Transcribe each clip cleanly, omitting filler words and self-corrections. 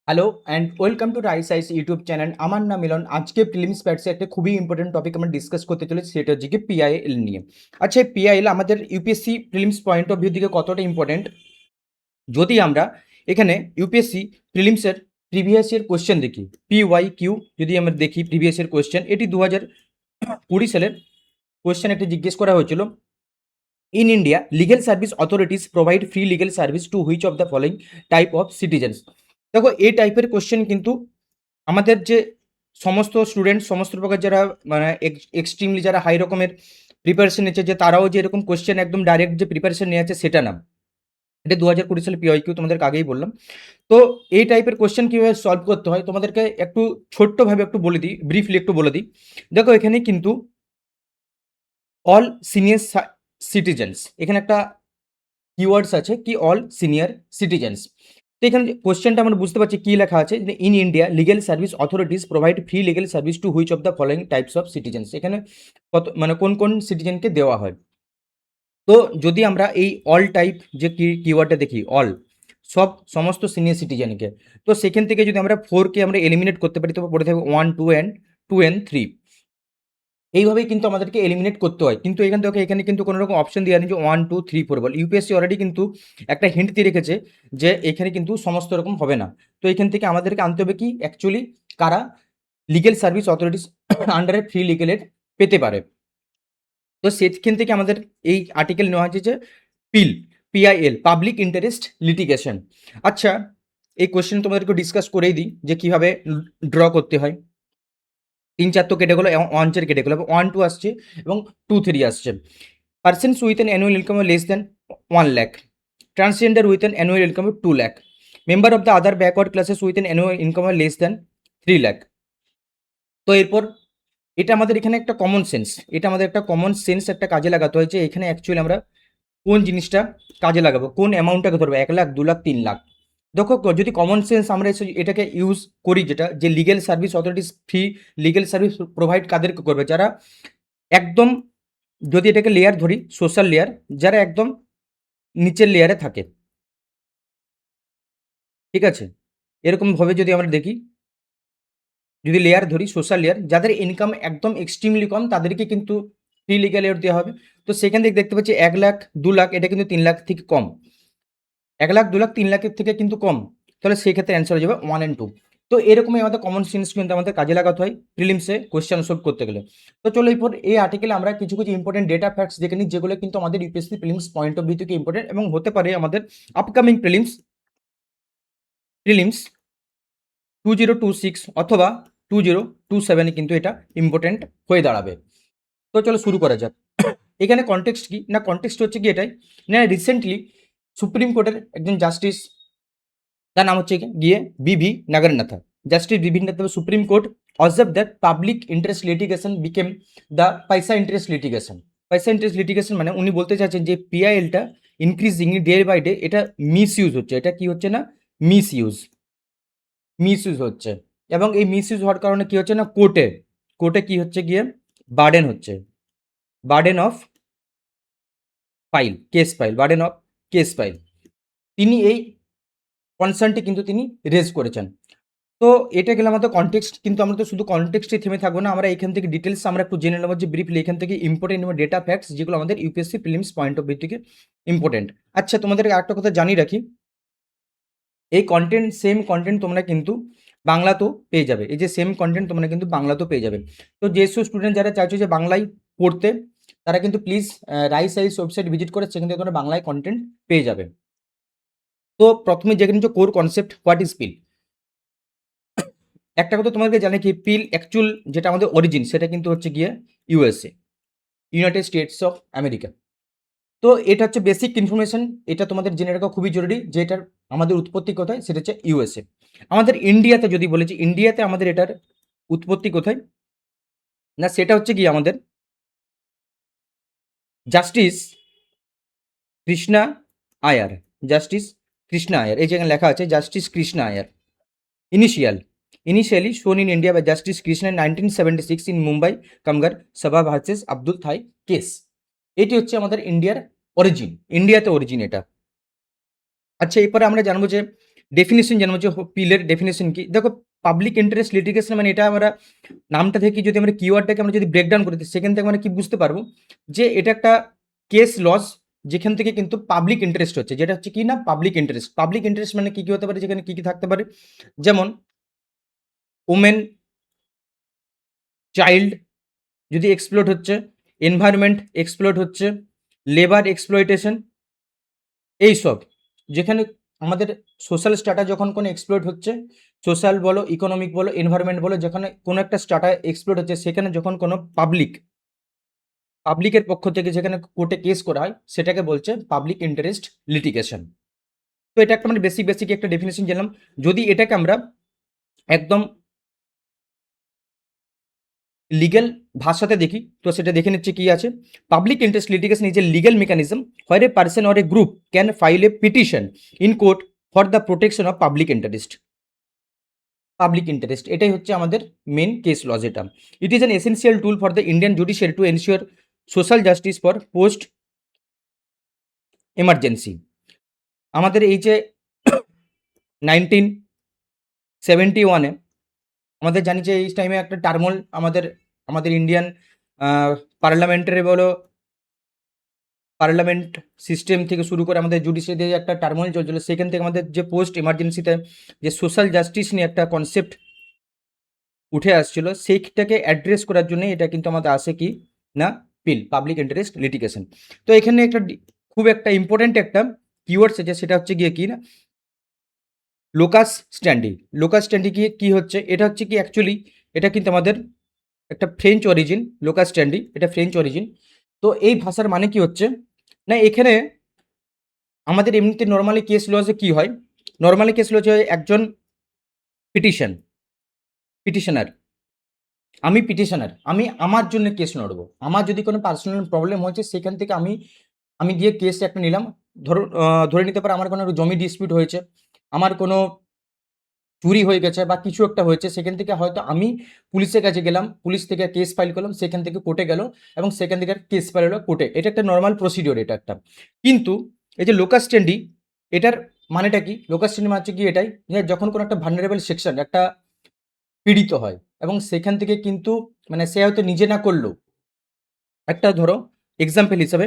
Hello and welcome to rise ice YouTube channel. আমার নাম মিলন। আজকে প্রিলিমস প্যাটসে একটা খুবই ইম্পর্টেন্ট টপিক আমরা ডিসকাস করতে চলেছি, সেটা হচ্ছে কি পিআইএল নিয়ে। আচ্ছা, এই পিআইএল আমাদের UPSC prelims point of view দিকে কতটা ইম্পর্টেন্ট, যদি আমরা এখানে ইউপিএসসি প্রিলিমসের প্রিভিয়াস ইয়ার কোশ্চেন দেখি, পিওয়াই কিউ যদি আমরা দেখি প্রিভিয়াস ইয়ার কোশ্চেন, এটি 2020 সালের কোশ্চেন একটি জিজ্ঞেস করা হয়েছিল। In India legal service authorities provide free legal service to which of the following type of citizens. দেখো, এই টাইপের কোশ্চেন কিন্তু আমাদের যে সমস্ত স্টুডেন্ট, সমস্ত প্রকার যারা মানে এক্সট্রিমলি যারা হাই রকমের প্রিপারেশন নিচ্ছে, যে তারাও যে এরকম কোশ্চেন একদম ডাইরেক্ট যে প্রিপারেশন নিয়ে আছে সেটা না। এটা 2020 সালে পিওয়াইকিউ তোমাদেরকে আগেই বললাম। তো এই টাইপের কোশ্চেন কীভাবে সলভ করতে হয় তোমাদেরকে একটু ছোট্টভাবে একটু বলে দিই, ব্রিফলি একটু বলে দিই। দেখো, এখানে কিন্তু অল সিনিয়র সিটিজেন্স, এখানে একটা কিওয়ার্ডস আছে কি অল সিনিয়র সিটিজেন্স। তো এখানে কোশ্চেনটা আমরা বুঝতে পারছি কি লেখা আছে, যে in India legal service authorities provide free legal service to which of the following types of citizens. এখানে কত মানে কোন কোন সিটিজেনকে দেওয়া হয়। তো যদি আমরা এই অল টাইপ যে কিওয়ার্ডটা দেখি, অল সমস্ত সিনিয়র সিটিজেনকে, তো সেখান থেকে যদি আমরা 4কে আমরা এলিমিনেট করতে পারি, তো পড়ে থাকবে 1 2 and 3। এইভাবেই কিন্তু আমাদেরকে এলিমিনেট করতে হয়, কিন্তু এখান থেকে এখানে কিন্তু কোনো রকম অপশন দেওয়া নেই যে 1 2 3 4 বল। ইউপিএসসি অলরেডি কিন্তু একটা হিন্ট দিয়ে রেখেছে যে এখানে কিন্তু সমস্ত রকম হবে না। তো এখান থেকে আমাদেরকে আনতে হবে কি অ্যাকচুয়ালি কারা লিগেল সার্ভিস অথরিটিস আন্ডারে ফ্রি লিগেল এড পেতে পারে। তো সেখান থেকে আমাদের এই আর্টিকেল নেওয়া হয়েছে যে পিল, পিআইএল, পাবলিক ইন্টারেস্ট লিটিগেশন। আচ্ছা, এই কোশ্চেন তোমাদেরকে ডিসকাস করেই দিই যে কিভাবে ড্র করতে হয়। 3 4 তো কেটে গেলো, 1 4 কেটে গেলো, 1 2 আসছে এবং 2 3 আসছে। Persons with an annual income of less than 1 lakh, transgender with an annual income of 2 lakh, member of the other backward classes with an annual income of less than 3 lakh। তো এরপর এটা আমাদের এখানে একটা কমন সেন্স, এটা আমাদের একটা common sense একটা কাজে লাগাতে হয় যে এখানে অ্যাকচুয়ালি আমরা কোন জিনিসটা কাজে লাগাবো, কোন অ্যামাউন্টটাকে ধরবো, 1 লাখ 2 লাখ 3 লাখ। দেখো, যদি কমন সেন্স আমরা এটাকে ইউজ করি, যেটা যে legal service authorities free legal service provide কাদেরকে করবে, যারা একদম, যদি এটাকে লেয়ার ধরি সোশ্যাল লেয়ার, যারা একদম নিচের লেয়ারে থাকে, ঠিক আছে? এরকমভাবে যদি আমরা দেখি, যদি লেয়ার ধরি সোশ্যাল লেয়ার, যাদের ইনকাম একদম এক্সট্রিমলি কম তাদেরকে কিন্তু ফ্রি লিগ্যাল এড দেওয়া হবে। তো সেখান থেকে দেখতে পাচ্ছি 1 লাখ 2 লাখ এটা কিন্তু 3 লাখ থেকে কম। 1 লাখ 2 লাখ 3 লাখের থেকে কিন্তু কম। তাহলে সেক্ষেত্রে অ্যান্সার হয়ে যাবে 1 and 2। তো এরকমই আমাদের কমন সেন্স কিন্তু আমাদের কাজে লাগাতে হয় প্রিলিমসে কোয়েশ্চেন সলভ করতে গেলে। তো চলো এরপর এই আর্টিকেলে আমরা কিছু কিছু ইম্পর্টেন্ট ডেটা ফ্যাক্টস দেখে নিই, যেগুলো কিন্তু আমাদের UPSC prelims point of view থেকে ইম্পর্টেন্ট এবং হতে পারে আমাদের আপকামিং প্রিলিমস 2026 অথবা 2027 কিন্তু এটা ইম্পর্টেন্ট হয়ে দাঁড়াবে। তো চলো শুরু করা যাক। এখানে কনটেক্সট কি না, কনটেক্সট হচ্ছে কি এটাই না, রিসেন্টলি সুপ্রিম কোর্টের একজন জাস্টিস, তার নাম হচ্ছে গিয়ে বিভি Nagarathna, justice B V Nagarathna, supreme court observe that public interest litigation became the paisa interest litigation. Paisa interest litigation মানে উনি বলতে চাইছেন যে পিআইএলটা ইনক্রিজিং ডে বাই ডে, এটা মিস ইউজ হচ্ছে, এটা কি হচ্ছে না মিস ইউজ হচ্ছে। এবং এই মিস ইউজ হওয়ার কারণে কি হচ্ছে না, কোর্টে কি হচ্ছে গিয়ে বার্ডেন হচ্ছে, burden of burden of case file. তিনি এই কনসার্নটি কিন্তু তিনি রেজ করেছেন। তো এটা গেলে আমাদের কনটেক্সট, কিন্তু আমরা তো শুধু কনটেক্সটে থেমে থাকবো না, আমরা এখান থেকে ডিটেলস আমরা একটু জেনে নেবো যে ব্রিফলি এখান থেকে ইম্পর্টেন্ট ডেটা ফ্যাক্টস যেগুলো আমাদের UPSC prelims point of view থেকে ইম্পর্টেন্ট। আচ্ছা, তোমাদেরকে আরেকটা কথা জানিয়ে রাখি, এই কন্টেন্ট সেম কন্টেন্ট তোমরা কিন্তু বাংলাতেও পেয়ে যাবে, এই যে সেম কন্টেন্ট তোমরা কিন্তু বাংলাতেও পেয়ে যাবে। তো যেসব স্টুডেন্ট যারা চাইছো যে বাংলায় পড়তে, তারা কিন্তু please rise ice website visit করে সেখান থেকে তোমরা বাংলায় কন্টেন্ট পেয়ে যাবে। তো প্রথমে জেনে নিচ্ছ কোর কনসেপ্ট, হোয়াট ইজ পিল। একটা কথা তোমাদেরকে জানে কি, পিল অ্যাকচুয়াল যেটা আমাদের অরিজিন সেটা কিন্তু হচ্ছে গিয়ে USA, United states of America. তো এটা হচ্ছে বেসিক ইনফরমেশন, এটা তোমাদের জেনে রাখা খুবই জরুরি যে এটার আমাদের উৎপত্তি কোথায়, সেটা হচ্ছে ইউএসএ। আমাদের ইন্ডিয়াতে যদি বলেছি, ইন্ডিয়াতে আমাদের এটার উৎপত্তি কোথায় না, সেটা হচ্ছে কি আমাদের জাস্টিস কৃষ্ণা আয়ার, জাস্টিস কৃষ্ণা আয়ার, এই যেখানে লেখা আছে justice Krishna Iyer. Initially shown in India by Justice Krishna in 1976 in Mumbai Kamgar Sabha versus Abdul Thai case. এটি হচ্ছে আমাদের ইন্ডিয়ার অরিজিন, ইন্ডিয়াতে অরিজিন এটা। আচ্ছা, এরপরে আমরা জানবো যে ডেফিনিশন জানবো যে পিলের ডেফিনিশন কি। দেখো, পাবলিক ইন্টারেস্ট লিটিগেশন মানে এটা আমরা নামটা থেকে যদি আমরা কিওয়ার্ডটাকে আমরা যদি ব্রেকডাউন করে দিই, সেখান থেকে আমরা কি বুঝতে পারবো যে এটা একটা কেস লস, যেখান থেকে কিন্তু পাবলিক ইন্টারেস্ট হচ্ছে, যেটা হচ্ছে কি না পাবলিক ইন্টারেস্ট। পাবলিক ইন্টারেস্ট মানে কি কি হতে পারে, যেখানে কি কি থাকতে পারে, যেমন ওমেন, চাইল্ড যদি এক্সপ্লোর হচ্ছে, এনভায়রনমেন্ট এক্সপ্লোর হচ্ছে, লেবার এক্সপ্লয়টেশন, এইসব যেখানে আমাদের সোশ্যাল স্ট্যাটা যখন কোনো এক্সপ্লোর হচ্ছে, সোশ্যাল বলো, ইকোনমিক বলো, এনভায়রনমেন্ট বলো, যেখানে কোনো একটা স্ট্যাটা এক্সপ্লোর হচ্ছে, সেখানে যখন কোনো পাবলিকের পক্ষ থেকে যেখানে কোর্টে কেস করা হয়, সেটাকে বলছে পাবলিক ইন্টারেস্ট লিটিগেশন। তো এটা একটা মানে বেসিক একটা ডেফিনেশন জানলাম। যদি এটাকে আমরা একদম লিগ্যাল ভাষাতে দেখি, তো সেটা দেখে নিচ্ছে কি আছে। Public interest litigation is a legal mechanism where A person or a group can file A petition in court for the protection of public interest. Public interest এটাই হচ্ছে আমাদের মেন কেস লজ। এটা it is an essential tool for the Indian judiciary to ensure social justice for post emergency. আমাদের এই যে 1971-এ আমাদের জানি যে এই টাইমে একটা টার্মোল আমাদের আমাদের ইন্ডিয়ান পার্লামেন্টারি বলো, পার্লামেন্ট সিস্টেম থেকে শুরু করে আমাদের জুডিশিয়ারিতে একটা টার্মোল চলছিল। সেখান থেকে আমাদের যে পোস্ট এমার্জেন্সিতে যে সোশ্যাল জাস্টিস নিয়ে একটা কনসেপ্ট উঠে আসছিল, সেইটাকে অ্যাড্রেস করার জন্য এটা কিন্তু আমাদের আসে কি না পিল, পাবলিক ইন্টারেস্ট লিটিগেশন। তো এখানে একটা খুব একটা ইম্পর্টেন্ট একটা কিওয়ার্ডস আছে, সেটা হচ্ছে গিয়ে কি না লোকাস স্ট্যান্ডি। লোকাস স্ট্যান্ডি কি হচ্ছে, এটা হচ্ছে কি অ্যাকচুয়ালি এটা কিন্তু আমাদের একটা ফ্রেঞ্চ অরিজিন। লোকাস স্ট্যান্ডি এটা ফ্রেঞ্চ অরিজিন। তো এই ভাষার মানে কি হচ্ছে না, এখানে আমাদের এমনিতে নর্মালি কেস লজে কি হয়, নর্মালি কেস লজে একজন পিটিশনার, আমি পিটিশনার, আমি আমার জন্য কেস লড়বো। আমার যদি কোনো পার্সোনাল প্রবলেম হয়েছে, সেখান থেকে আমি আমি গিয়ে কেস একটা নিলাম। ধরে নিতে পারে আমার কোনো জমি ডিসপিউট হয়েছে, আমার কোনো চুরি হয়ে গেছে বা কিছু একটা হয়েছে, সেখান থেকে হয়তো আমি পুলিশের কাছে গেলাম, পুলিশ থেকে কেস ফাইল করলাম, সেখান থেকে কোর্টে গেল এবং সেখান থেকে কেস ফাইল হলো কোর্টে। এটা একটা নর্মাল প্রসিডিওর এটা একটা। কিন্তু এই যে লোকাস স্ট্যান্ডি, এটার মানেটা কি? লোকাস স্ট্যান্ডি মানে হচ্ছে কি এটাই যে যখন কোনো একটা ভালনারেবল সেকশন একটা পীড়িত হয় এবং সেখান থেকে কিন্তু মানে সে হয়তো নিজে না করলেও, একটা ধরো এক্সাম্পল হিসাবে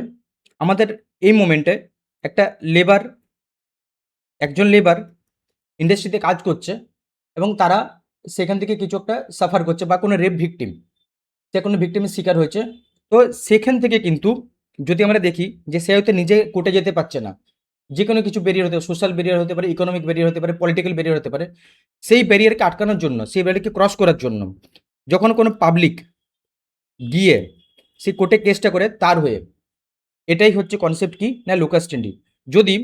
আমাদের এই মোমেন্টে একটা লেবার, একজন লেবার ইন্ডাস্ট্রিতে কাজ করছে এবং তারা সেখান থেকে কিছু একটা সাফার করছে বা কোনো রেপ ভিকটিম, সে কোনো ভিকটিমের শিকার হয়েছে। তো সেখান থেকে কিন্তু যদি আমরা দেখি যে সে হয়তো নিজে কোর্টে যেতে পারছে না, যে কোনো কিছু ব্যারিয়ার হতে পারে, সোশ্যাল ব্যারিয়ার হতে পারে, ইকোনমিক ব্যারিয়ার হতে পারে, পলিটিক্যাল ব্যারিয়ার হতে পারে, সেই ব্যারিয়ারকে আটকানোর জন্য, সেই ব্যারিয়ারকে ক্রস করার জন্য যখন কোনো পাবলিক গিয়ে সে কোর্টে কেসটা করে তার হয়ে, এটাই হচ্ছে কনসেপ্ট কি না লোকাস স্ট্যান্ডি। যদি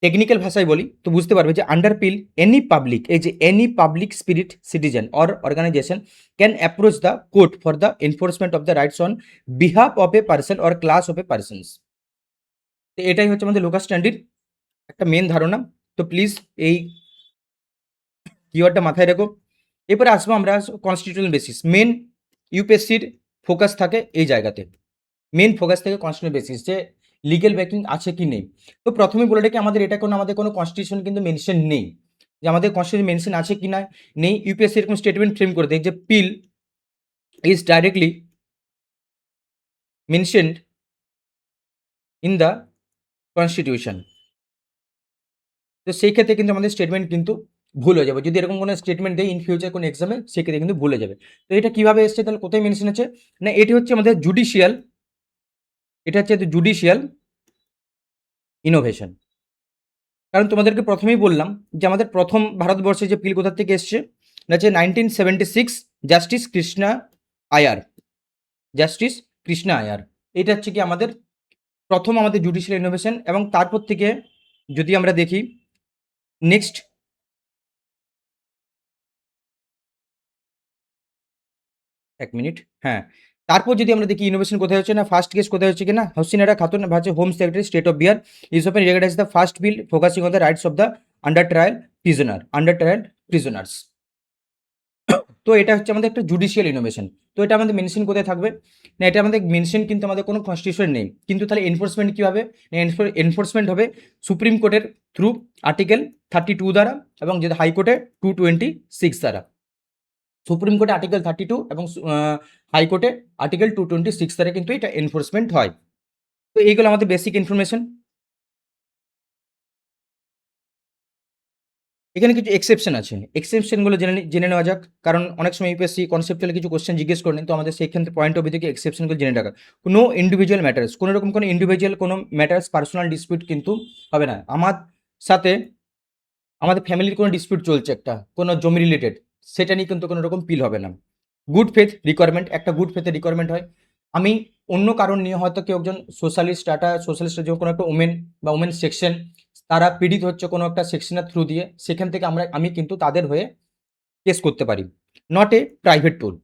টেকনিক্যাল ভাষায় বলি তো বুঝতে পারবে যে আন্ডার পিল এনি পাবলিক, এই যে any public spirit citizen or organisation can approach the court for the enforcement of the rights on behalf of a person or class of a persons. তো এটাই হচ্ছে আমাদের লোকাস স্ট্যান্ডির একটা মেন ধারণা। তো please এই কিওয়ার্ডটা মাথায় রেখো। এরপরে আসবো আমরা কনস্টিটিউশনাল বেসিস। মেন ইউপিএসসির ফোকাস থাকে এই জায়গাতে, মেন ফোকাস থেকে কনস্টিটিউশনাল বেসিস যে লিগেল ব্যাকিং আছে কি নেই। তো প্রথমে বলে রাখি আমাদের এটা কোনো আমাদের কোনো কনস্টিটিউশন কিন্তু মেনশন নেই যে আমাদের কনস্টিটিউশন মেনশন আছে কি না নেই। ইউপিএসসি এরকম স্টেটমেন্ট ফ্রেম করে দেয় যে PIL is directly mentioned in the constitution. তো সেই ক্ষেত্রে কিন্তু আমাদের স্টেটমেন্ট কিন্তু ভুল হয়ে যাবে, যদি এরকম কোনো স্টেটমেন্ট দেয় ইন ফিউচার কোনো এক্সামে, সেক্ষেত্রে কিন্তু ভুলে যাবে। তো এটা কিভাবে এসছে, তাহলে কোথায় মেনশন আছে না, এটি হচ্ছে আমাদের জুডিশিয়াল, এটা হচ্ছে জুডিশিয়াল ইনোভেশন। কারণ তোমাদেরকে প্রথমেই বললাম যে আমাদের প্রথম ভারতবর্ষে যে পিল কোথা থেকে এসছে না হচ্ছে 1976 জাস্টিস কৃষ্ণা আয়ার, জাস্টিস কৃষ্ণা আয়ার। এটা হচ্ছে কি আমাদের প্রথম আমাদের জুডিশিয়াল ইনোভেশন। এবং তারপর থেকে যদি আমরা দেখি নেক্সট, এক মিনিট, হ্যাঁ, তারপর যদি আমরা দেখি ইনোভেশন কোথায় হচ্ছে না, ফার্স্ট কেস কোথায় হচ্ছে কিনা হসিনারা খাতুন ভাজে home secretary state of Bihar is open recognise the first bill focusing on the rights of the under trial prisoners. তো এটা হচ্ছে আমাদের একটা জুডিশিয়াল ইনোভেশন। তো এটা আমাদের মেনশন কোথায় থাকবে না, এটা আমাদের মেনশন কিন্তু আমাদের কোনো কনস্টিটিউশন নেই, কিন্তু তাহলে এনফোর্সমেন্ট কী হবে না, এনফোর্সমেন্ট হবে সুপ্রিম কোর্টের থ্রু আর্টিকেল 32 দ্বারা এবং যেটা হাইকোর্টে 226 দ্বারা। সুপ্রিম কোর্টে আর্টিকেল 32 এবং হাইকোর্টে আর্টিকেল 226 দ্বারা কিন্তু এটা এনফোর্সমেন্ট হয়। তো এইগুলো আমাদের বেসিক ইনফরমেশন। এখানে কিছু এক্সেপশন আছে, এক্সেপশনগুলো জেনে নেওয়া যাক, কারণ অনেক সময় ইউপিএসসি কনসেপ্টুয়াল কিছু কোশ্চেন জিজ্ঞেস করেন, তো আমাদের সেইখান থেকে পয়েন্ট অফ ভিউ থেকে এক্সেপশনগুলো জেনে রাখা। কোনো ইন্ডিভিজুয়াল ম্যাটার্স, কোনো রকম কোনো ইন্ডিভিজুয়াল কোনো ম্যাটার্স পার্সোনাল ডিসপিউট কিন্তু হবে না। আমার সাথে আমাদের ফ্যামিলির কোনো ডিসপিউট চলছে একটা কোনো জমি রিলেটেড, সেটা নিয়ে কিন্তু কোনো রকম পিল হবে না। গুড ফেথ রিকোয়ারমেন্ট, একটা গুড ফেথের রিকোয়ারমেন্ট হয়। আমি অন্য কারণ নিয়ে হয়তো কেউ একজন সোশ্যালিস্টের যে কোনো একটা ওমেন বা ওমেন সেকশন তারা পীড়িত হচ্ছে কোনো একটা সেকশনের থ্রু দিয়ে, সেখান থেকে আমি কিন্তু তাদের হয়ে কেস করতে পারি। Not a private tool,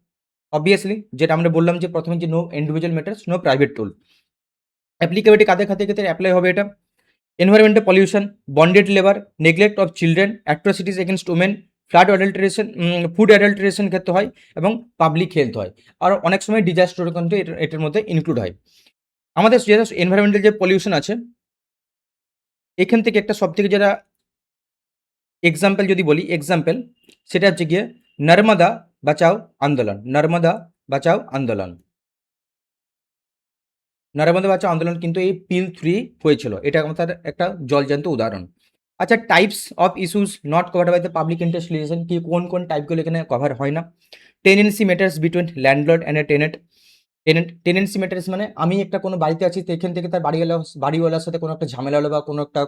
obviously যেটা আমরা বললাম যে প্রথমে যে no individual matters no private tool. Applicability কাদের ক্ষেত্রে অ্যাপ্লাই হবে এটা, environmental pollution, bonded labour, neglect of children, atrocities against women, food adulteration ক্ষেত্রে হয় এবং পাবলিক হেলথ হয়। আর অনেক সময় ডিজাস্টার কিন্তু এটার মধ্যে ইনক্লুড হয়। আমাদের যে এনভায়রনমেন্টাল যে পলিউশন আছে এখান থেকে একটা সব থেকে যেটা এক্সাম্পল যদি বলি, এক্সাম্পল সেটা হচ্ছে গিয়ে নর্মদা বাঁচাও আন্দোলন। নর্মদা বাঁচাও আন্দোলন, নর্মদা বাঁচাও আন্দোলন কিন্তু এই পিল 3 হয়েছিল, এটা আমাদের একটা জলজান্ত উদাহরণ। আচ্ছা, types of issues not covered by the public interest litigation, কি কোন কোন টাইপগুলো এখানে কভার হয় না। Tenancy matters between landlord and a tenancy matters মানে আমি একটা কোনো বাড়িতে আছি, তো এখান থেকে তার বাড়িওয়ালার সাথে কোনো একটা ঝামেলা হলো বা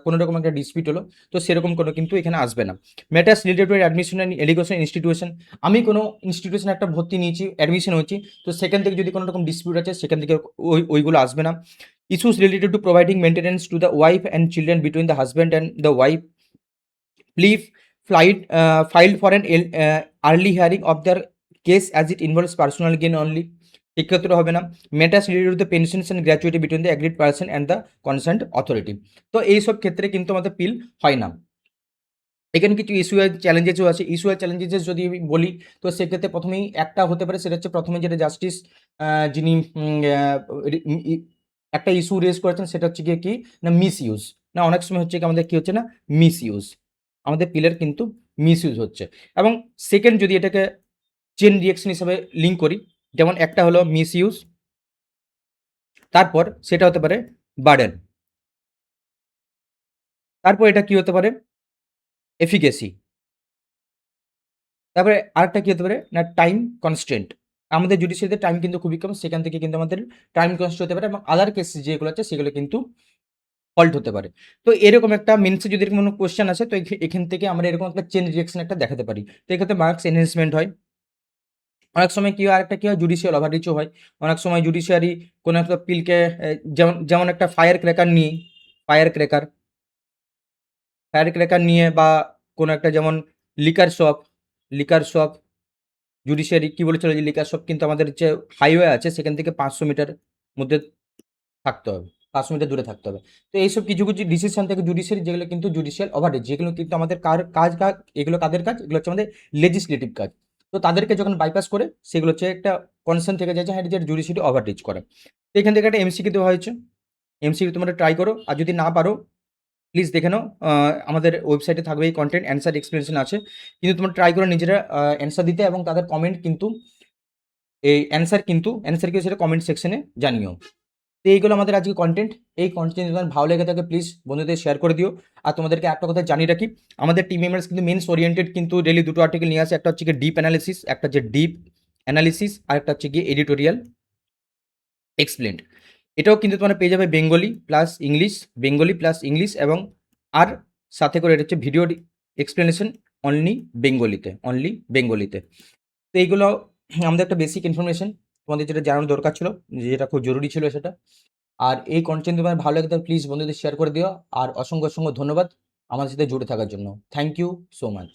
কোনো রকম একটা ডিসপিউট হলো, তো সেরকম কোনো কিন্তু এখানে আসবে না। Matters related to admission and education institution, আমি কোনো ইনস্টিটিউশনে একটা ভর্তি নিয়েছি, অ্যাডমিশন হয়েছি, তো সেখান থেকে যদি কোনো রকম ডিসপিউট আছে সেখান থেকে ওইগুলো আসবে না। Issues related to providing maintenance to the wife and children between the husband and the wife, please filed for an early hearing of their case as it involves personal gain only, এক্ষেত্রে হবে না। Matters related to the pensions and gratuity between the agreed person and the concerned authority, তো এইসব ক্ষেত্রে কিন্তু আমাদের পিল হয় না। এখানে কিছু ইস্যু আর চ্যালেঞ্জেসও আছে। ইস্যু আর চ্যালেঞ্জেস যদি আমি বলি, তো সেক্ষেত্রে প্রথমেই একটা হতে পারে, সেটা হচ্ছে প্রথমে যেটা জাস্টিস যিনি একটা ইস্যু রেজ করেছেন সেটা হচ্ছে গিয়ে কি না মিসইউজ, না অনেক সময় হচ্ছে কি আমাদের কি হচ্ছে না মিসইউজ, আমাদের পিলের কিন্তু মিসইউজ হচ্ছে। এবং সেকেন্ড যদি এটাকে চেন রিঅ্যাকশন হিসাবে লিঙ্ক করি, যেমন একটা হলো মিসইউজ, তারপর সেটা হতে পারে বার্ডেন, তারপর এটা কি হতে পারে এফিকেসি, তারপরে আরেকটা কি হতে পারে না টাইম কনস্ট্রেন্ট। আমাদের জুডিশিয়ারিতে টাইম কিন্তু খুবই কম, সেখান থেকে কিন্তু আমাদের টাইম কনস্ট্রেন্ট হতে পারে এবং আদার কেস যেগুলো আছে সেগুলো কিন্তু ফল্ট হতে পারে। তো এরকম একটা মেন্সে যদি এরকম কোনো কোয়েশ্চেন আসে, তো এখান থেকে আমরা এরকম একটা চেন রিঅ্যাকশন একটা দেখাতে পারি, তো এক্ষেত্রে মার্কস এনহ্যান্সমেন্ট হয়। অনেক সময় কি হয়, আরেকটা কি হয় জুডিশিয়াল ওভাররিচও হয়। অনেক সময় জুডিশিয়ারি কোনো একটা পিলকে যেমন যেমন একটা ফায়ার ক্র্যাকার নিয়ে বা কোনো একটা যেমন লিকার শপ জুডিশিয়ারি কি বলেছিল যে লিকার শপ কিন্তু আমাদের যে হাইওয়ে আছে সেখান থেকে 500 মিটার মধ্যে থাকতে হবে, 500 মিটার দূরে থাকতে হবে। তো এইসব কিছু ডিসিশন থেকে জুডিশিয়ারি যেগুলো কিন্তু জুডিশিয়াল ওভাররিচ, যেগুলো কিন্তু আমাদের কাজ এগুলো কাদের কাজ, এগুলো হচ্ছে আমাদের লেজিসলেটিভ কাজ। তো তাদেরকে যখন বাইপাস করে সেগুলো হচ্ছে একটা কনসার্ন থেকে যায় যে হ্যাঁ যেটা জুডিশিয়ারি ওভাররিচ করে। তো এখান থেকে একটা এমসিকিউ দেওয়া হয়েছে, এমসিকিউ তোমরা ট্রাই করো, আর যদি না পারো প্লিজ দেখে নাও, আমাদের ওয়েবসাইটে থাকবে এই কন্টেন্ট অ্যান্সার এক্সপ্লেনেশন আছে, কিন্তু তোমরা ট্রাই করো নিজেরা অ্যান্সার দিতে এবং তাদের কমেন্ট কিন্তু এই অ্যান্সার কি সেটা কমেন্ট সেকশনে জানিও। তো এইগুলো আমাদের আজকে কন্টেন্ট, এই কন্টেন্ট যদি তোমার ভালো লেগে থাকে প্লিজ বন্ধুদের শেয়ার করে দিও। আর তোমাদেরকে একটা কথা জানিয়ে রাখি, আমাদের টিম মেম্বার্স কিন্তু মেন্স ওরিয়েন্টেড কিন্তু ডেলি দুটো আর্টিকেল নিয়ে আসে, একটা হচ্ছে গিয়ে ডিপ অ্যানালিসিস আর একটা হচ্ছে গিয়ে এডিটোরিয়াল এক্সপ্লেন্ড। এটাও কিন্তু তোমরা পেয়ে যাবে বেঙ্গলি প্লাস ইংলিশ এবং আর সাথে করে এটা হচ্ছে ভিডিও এক্সপ্লেনেশন অনলি বেঙ্গলিতে। তো এইগুলো আমাদের একটা বেসিক ইনফরমেশন, তোমাদের যেটা জানানোর দরকার ছিল, যেটা খুব জরুরি ছিল সেটা। আর এই কন্টেন্ট তোমার ভালো লাগে তাহলে প্লিজ বন্ধুদের শেয়ার করে দিও। আর অসংখ্য ধন্যবাদ আমাদের সাথে জুড়ে থাকার জন্য। Thank you so much.